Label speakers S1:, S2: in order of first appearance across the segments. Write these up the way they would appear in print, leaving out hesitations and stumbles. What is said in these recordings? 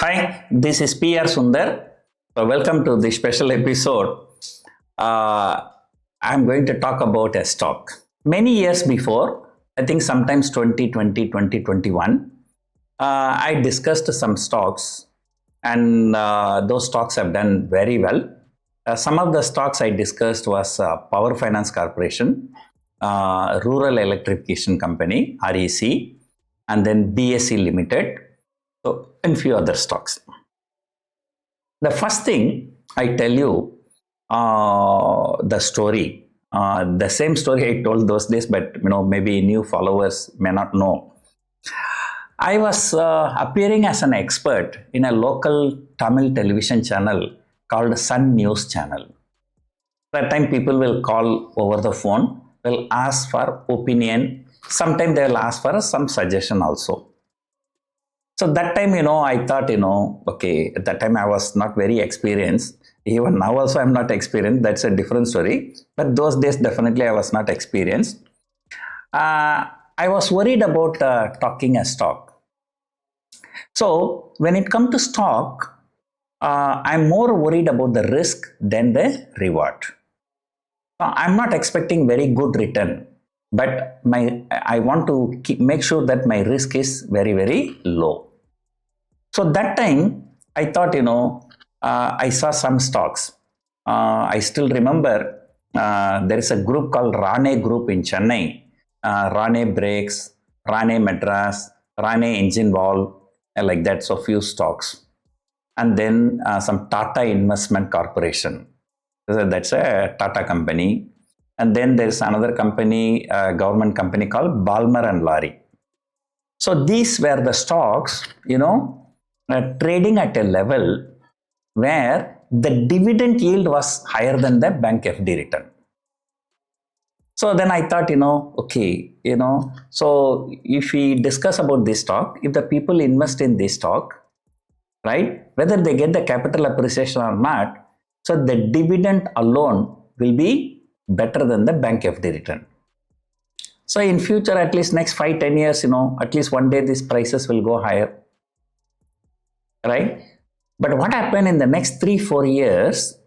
S1: Hi, this is PR Sundar. Welcome to this special episode. I'm going to talk about a stock. Many years before, I think sometimes 2020, 2021, I discussed some stocks and those stocks have done very well. Some of the stocks I discussed was Power Finance Corporation, Rural Electrification Company, REC, and then BSE Limited, so and few other stocks. The first thing I tell you, the story, the same story I told those days, but maybe new followers may not know. I was appearing as an expert in a local Tamil television channel called Sun News Channel. That time people will call over the phone, will ask for opinion. Sometimes they will ask for some suggestion also. So that time, I thought, okay, at that time I was not very experienced. Even now also I'm not experienced. That's a different story. But those days, definitely I was not experienced. I was worried about talking a stock. So when it comes to stock, I'm more worried about the risk than the reward. I'm not expecting very good return, but I want to make sure that my risk is very, very low. So that time I thought, I saw some stocks. I still remember there is a group called Rane Group in Chennai, Rane Brakes, Rane Madras, Rane Engine Valve, like that. So few stocks. And then some Tata Investment Corporation. That's a Tata company. And then there's another company, government company called Balmer and Lari. So these were the stocks, trading at a level where the dividend yield was higher than the bank FD return. So then I thought, okay, so if we discuss about this stock, if the people invest in this stock, right, whether they get the capital appreciation or not, so the dividend alone will be better than the bank FD return. So in future, at least next 5-10 years, at least one day these prices will go higher, right? But what happened in the next 3-4 years?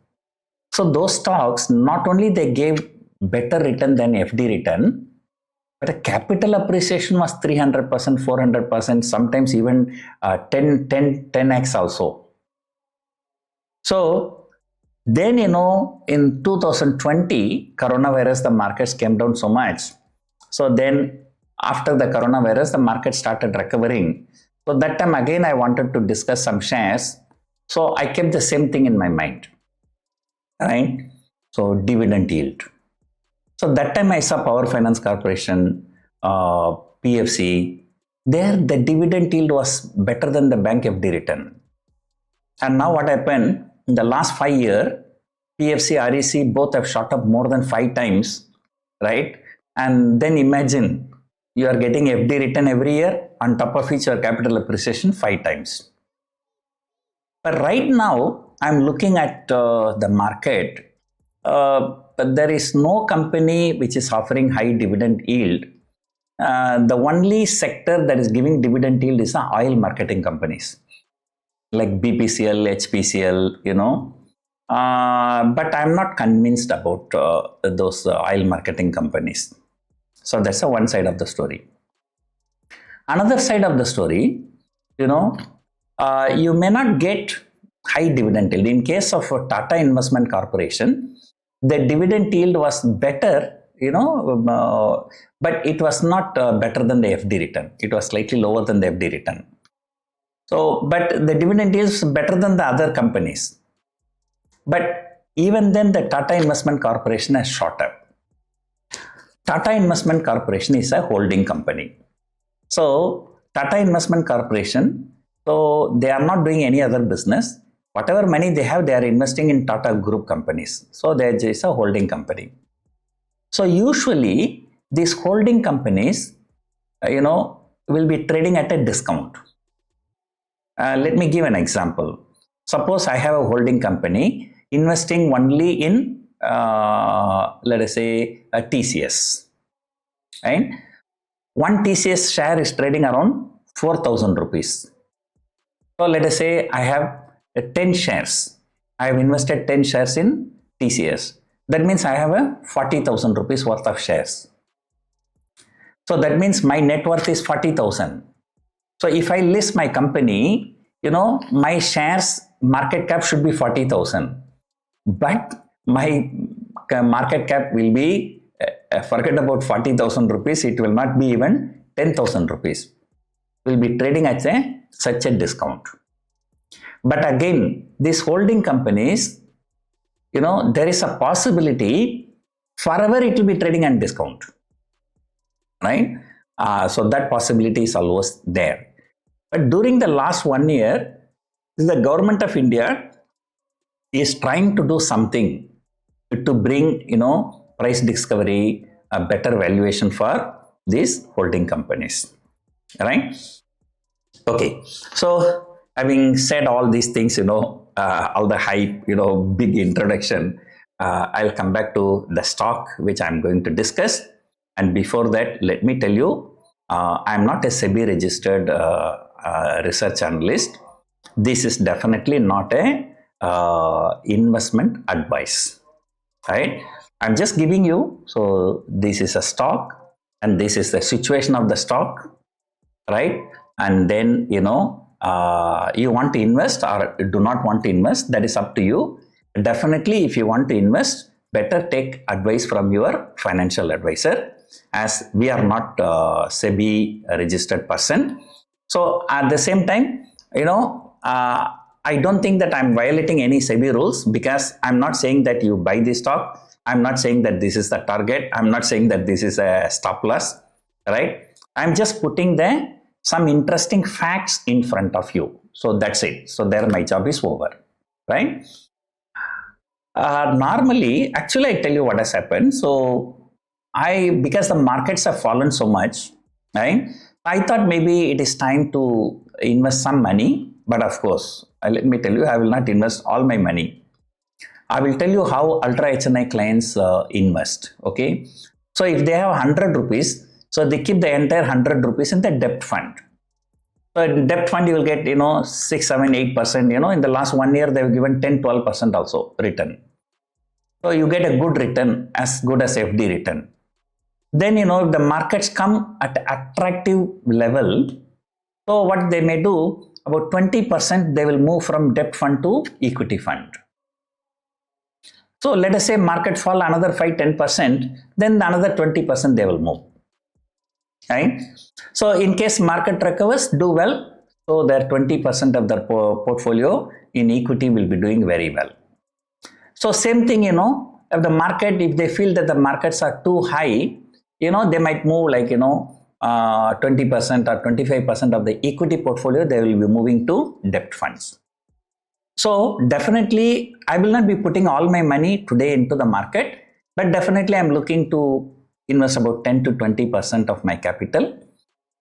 S1: So those stocks, not only they gave better return than FD return, but the capital appreciation was 300%, 400%, sometimes even 10x also. So then, in 2020, coronavirus, the markets came down so much. So then after the coronavirus, the market started recovering. So that time again, I wanted to discuss some shares. So I kept the same thing in my mind, right? So dividend yield. So that time I saw Power Finance Corporation, PFC. There the dividend yield was better than the bank FD return. And now what happened? In the last 5 years, PFC, REC both have shot up more than 5 times, right? And then imagine you are getting FD return every year, on top of which your capital appreciation 5 times. But right now, I'm looking at the market, but there is no company which is offering high dividend yield. The only sector that is giving dividend yield is the oil marketing companies like BPCL, HPCL, but I'm not convinced about those oil marketing companies. So that's the one side of the story. Another side of the story, you may not get high dividend yield. In case of Tata Investment Corporation, the dividend yield was better, but it was not better than the FD return. It was slightly lower than the FD return. So, but the dividend yield is better than the other companies. But even then, the Tata Investment Corporation has shot up. Tata Investment Corporation is a holding company. So, Tata Investment Corporation, so they are not doing any other business. Whatever money they have, they are investing in Tata Group companies. So, there is a holding company. So, usually, these holding companies, will be trading at a discount. Let me give an example. Suppose I have a holding company investing only in, let us say, a TCS. Right? One TCS share is trading around 4,000 rupees. So let us say I have 10 shares. I have invested 10 shares in TCS. That means I have a 40,000 rupees worth of shares. So that means my net worth is 40,000. So if I list my company, my shares market cap should be 40,000. But my market cap will be, forget about 40,000 rupees, it will not be even 10,000 rupees. Will be trading at such a discount. But again, these holding companies, there is a possibility forever it will be trading at discount, right? So that possibility is always there. But during the last 1 year, the government of India is trying to do something to bring, price discovery, a better valuation for these holding companies, right? Okay, so having said all these things, all the hype, big introduction, I'll come back to the stock which I'm going to discuss. And before that, let me tell you, I'm not a SEBI registered research analyst. This is definitely not a investment advice, right? I'm just giving you, so this is a stock and this is the situation of the stock, right? And then, you want to invest or do not want to invest, that is up to you. Definitely, if you want to invest, better take advice from your financial advisor, as we are not SEBI registered person. So at the same time, I don't think that I'm violating any SEBI rules, because I'm not saying that you buy this stock. I'm not saying that this is the target. I'm not saying that this is a stop loss, right? I'm just putting some interesting facts in front of you. So that's it. So there my job is over, right? Normally, actually, I tell you what has happened. So because the markets have fallen so much, right? I thought maybe it is time to invest some money. But of course, let me tell you, I will not invest all my money. I will tell you how ultra HNI clients invest. Okay. So if they have 100 rupees, so they keep the entire 100 rupees in the debt fund. So in debt fund, you will get, 6, 7, 8%. In the last 1 year, they have given 10, 12% also return. So you get a good return, as good as FD return. Then, if the markets come at attractive level, so what they may do, about 20% they will move from debt fund to equity fund. So let us say market fall another 5-10%, then another 20% they will move, right? So in case market recovers, do well, so their 20% of their portfolio in equity will be doing very well. So same thing, if the market, if they feel that the markets are too high, they might move like, 20% or 25% of the equity portfolio, they will be moving to debt funds. So definitely, I will not be putting all my money today into the market, but definitely I'm looking to invest about 10 to 20% of my capital.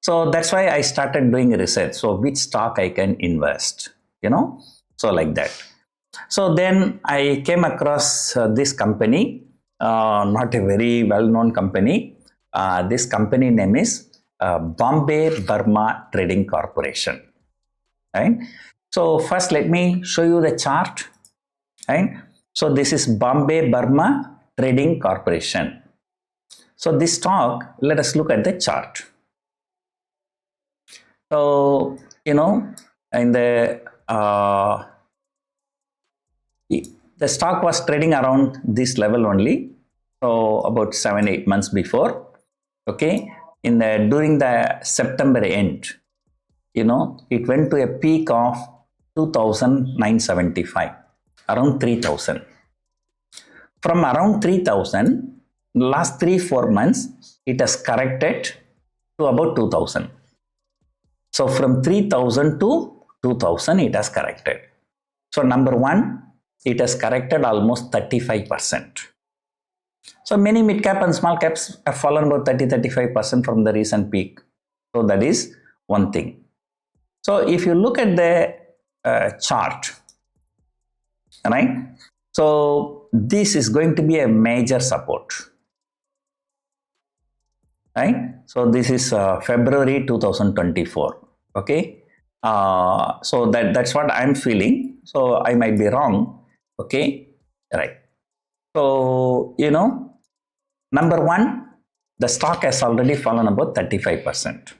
S1: So that's why I started doing research. So which stock I can invest, so like that. So then I came across this company, not a very well-known company. This company name is Bombay Burma Trading Corporation, right? So first let me show you the chart, right? So this is Bombay Burma Trading Corporation. So this stock, let us look at the chart. So, in the stock was trading around this level only. So about 7-8 months before, okay, during the September end, it went to a peak of 2,975, around 3,000. From around 3,000, last 3-4 months, it has corrected to about 2,000. So from 3,000 to 2,000, it has corrected. So number one, it has corrected almost 35%. So many mid cap and small caps have fallen about 30-35% from the recent peak. So that is one thing. So if you look at the chart, right? So this is going to be a major support, right? So this is February 2024. Okay. So that's what I'm feeling. So I might be wrong. Okay, right. So, number one, the stock has already fallen about 35%.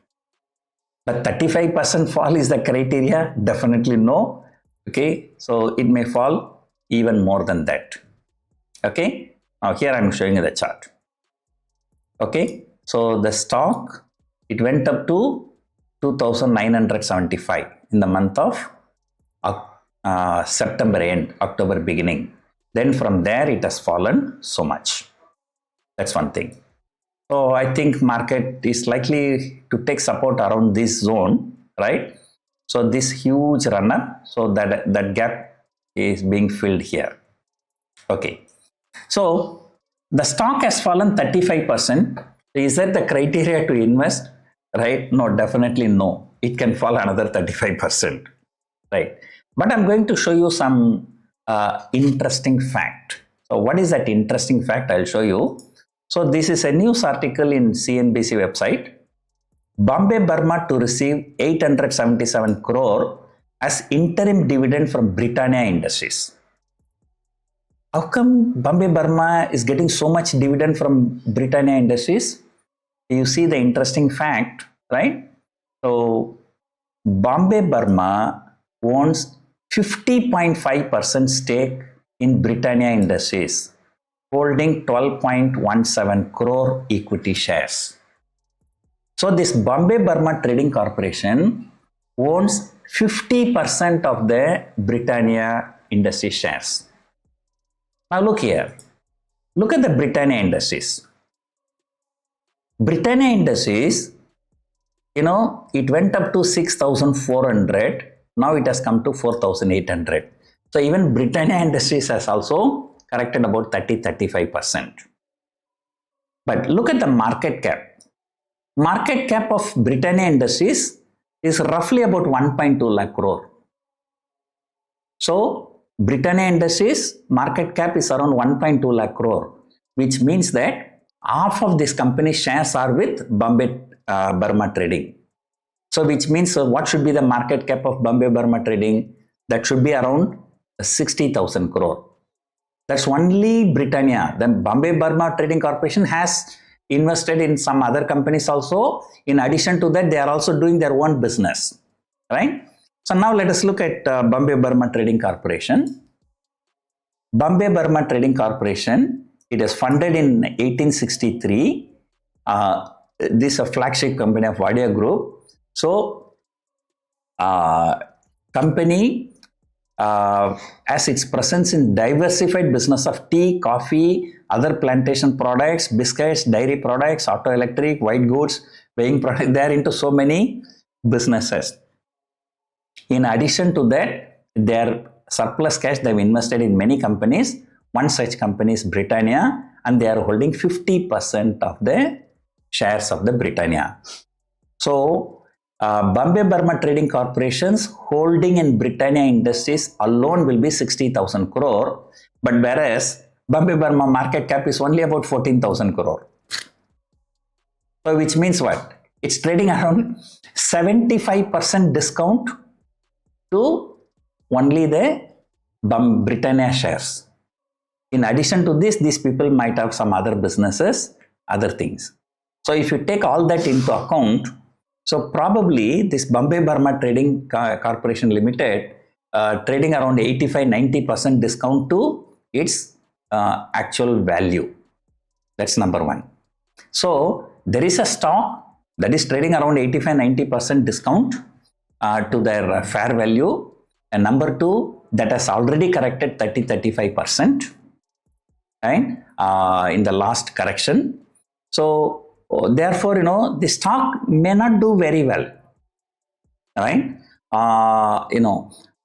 S1: But 35% fall is the criteria? Definitely no. Okay, so it may fall even more than that. Okay, now here I'm showing you the chart. Okay, so the stock, it went up to 2,975 in the month of September end, October beginning. Then from there it has fallen so much. That's one thing. So I think market is likely to take support around this zone, right? So this huge run up, so that gap is being filled here. Okay. So the stock has fallen 35%. Is that the criteria to invest? Right? No, definitely no. It can fall another 35%. Right. But I'm going to show you some interesting fact. So what is that interesting fact? I'll show you. So this is a news article in CNBC website. Bombay Burma to receive 877 crore as interim dividend from Britannia Industries. How come Bombay Burma is getting so much dividend from Britannia Industries? You see the interesting fact, right? So Bombay Burma owns 50.5% stake in Britannia Industries, holding 12.17 crore equity shares. So this Bombay Burma Trading Corporation owns 50% of the Britannia Industries shares. Now look here. Look at the Britannia Industries. Britannia Industries, it went up to 6,400. Now it has come to 4,800. So even Britannia Industries has also corrected about 30-35%. But look at the market cap. Market cap of Britannia Industries is roughly about 1.2 lakh crore. So Britannia Industries market cap is around 1.2 lakh crore, which means that half of this company's shares are with Bombay Burma Trading. So which means what should be the market cap of Bombay Burma Trading? That should be around 60,000 crore. That's only Britannia. The Bombay Burma Trading Corporation has invested in some other companies also. In addition to that, they are also doing their own business, right? So now let us look at Bombay Burma Trading Corporation. Bombay Burma Trading Corporation, it is funded in 1863. This is a flagship company of Wadia Group. So, company has its presence in diversified business of tea, coffee, other plantation products, biscuits, dairy products, auto electric, white goods, weighing products. They are into so many businesses. In addition to that, their surplus cash they've invested in many companies. One such company is Britannia, and they are holding 50% of the shares of the Britannia. So, Bombay Burma Trading Corporation's holding in Britannia Industries alone will be 60,000 crore, but whereas Bombay Burma market cap is only about 14,000 crore. So, which means what? It's trading around 75% discount to only the Britannia shares. In addition to this, these people might have some other businesses, other things. So if you take all that into account, so probably this Bombay Burma Trading Corporation Limited trading around 85-90% discount to its actual value. That's number one. So there is a stock that is trading around 85-90% discount to their fair value, and number two, that has already corrected 30-35%, right, in the last correction. So therefore, the stock may not do very well, right?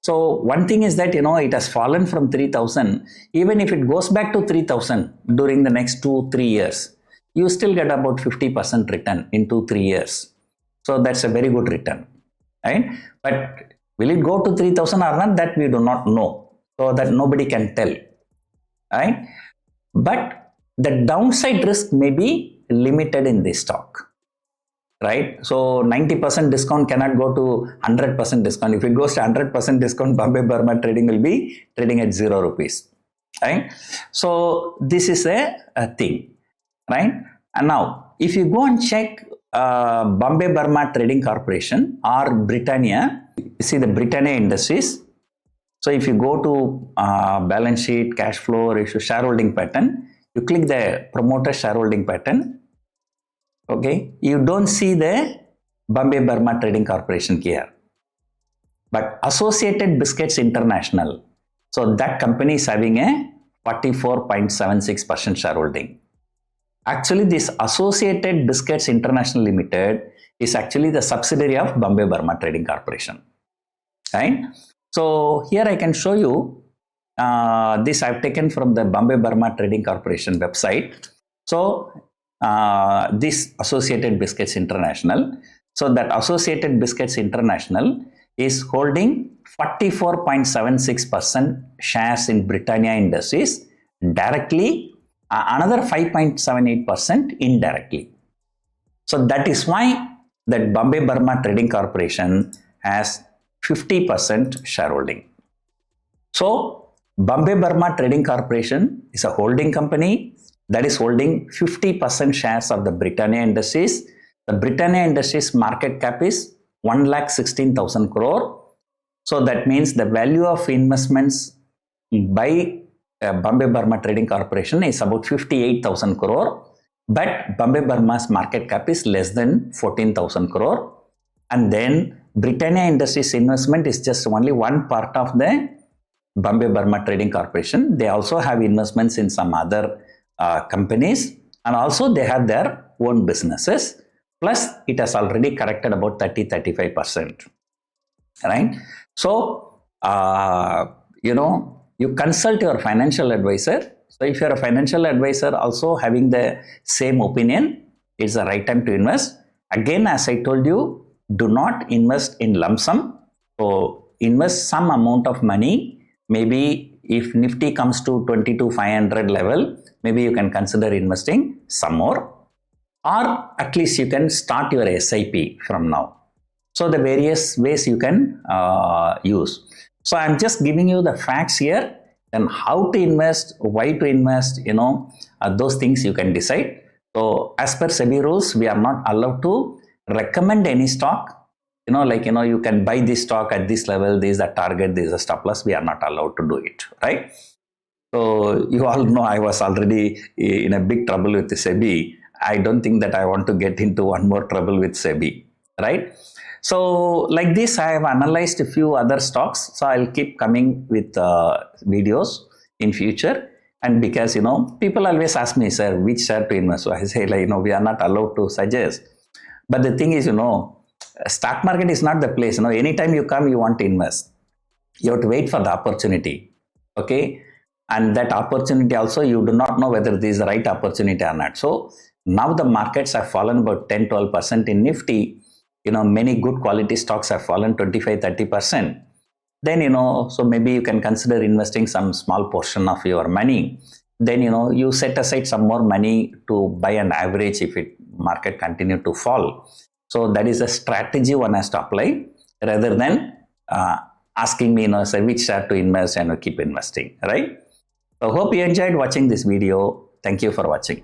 S1: So one thing is that, it has fallen from 3,000. Even if it goes back to 3,000 during the next 2-3 years, you still get about 50% return in 2-3 years. So that's a very good return, right? But will it go to 3,000 or not? That we do not know. So that nobody can tell, right? But the downside risk may be limited in this stock. right? So 90% discount cannot go to 100% discount. If it goes to 100% discount, Bombay Burma trading will be trading at 0 rupees, right? So this is a thing, right? And now, if you go and check Bombay Burma Trading Corporation or Britannia, you see the Britannia Industries. So if you go to balance sheet, cash flow, ratio, shareholding pattern, you click the promoter shareholding pattern. Okay, you don't see the Bombay Burma Trading Corporation here, but Associated Biscuits International. So that company is having a 44.76% shareholding. Actually, this Associated Biscuits International Limited is actually the subsidiary of Bombay Burma Trading Corporation, right? So here I can show you this I've taken from the Bombay Burma Trading Corporation website. So this Associated Biscuits International. So that Associated Biscuits International is holding 44.76% shares in Britannia Industries directly, another 5.78% indirectly. So that is why that Bombay Burma Trading Corporation has 50% shareholding. So Bombay Burma Trading Corporation is a holding company that is holding 50% shares of the Britannia Industries. The Britannia Industries market cap is 1,16,000 crore. So that means the value of investments by Bombay Burma Trading Corporation is about 58,000 crore. But Bombay Burma's market cap is less than 14,000 crore. And then Britannia Industries investment is just only one part of the Bombay Burma Trading Corporation. They also have investments in some other companies, and also they have their own businesses. Plus, it has already corrected about 30-35%. Right? So, you consult your financial advisor. So, if you're a financial advisor also having the same opinion, it's the right time to invest. Again, as I told you, do not invest in lump sum. So, invest some amount of money. Maybe if Nifty comes to 22,500 level, maybe you can consider investing some more, or at least you can start your SIP from now. So the various ways you can use. So I'm just giving you the facts here, and how to invest, why to invest, those things you can decide. So as per SEBI rules, we are not allowed to recommend any stock. You can buy this stock at this level, this is a target, this is a stop loss. We are not allowed to do it, right? So you all know I was already in a big trouble with the SEBI. I don't think that I want to get into one more trouble with SEBI, right? So like this, I have analyzed a few other stocks. So I'll keep coming with videos in future. And because, people always ask me, sir, which share to invest? So I say, we are not allowed to suggest. But the thing is, stock market is not the place. Anytime you come, you want to invest. You have to wait for the opportunity. Okay. And that opportunity also, you do not know whether this is the right opportunity or not. So now the markets have fallen about 10-12% in Nifty. Many good quality stocks have fallen 25-30%. Then, so maybe you can consider investing some small portion of your money. Then, you set aside some more money to buy an average if it market continue to fall. So that is a strategy one has to apply rather than asking me, say which share to invest and keep investing, right? So hope you enjoyed watching this video. Thank you for watching.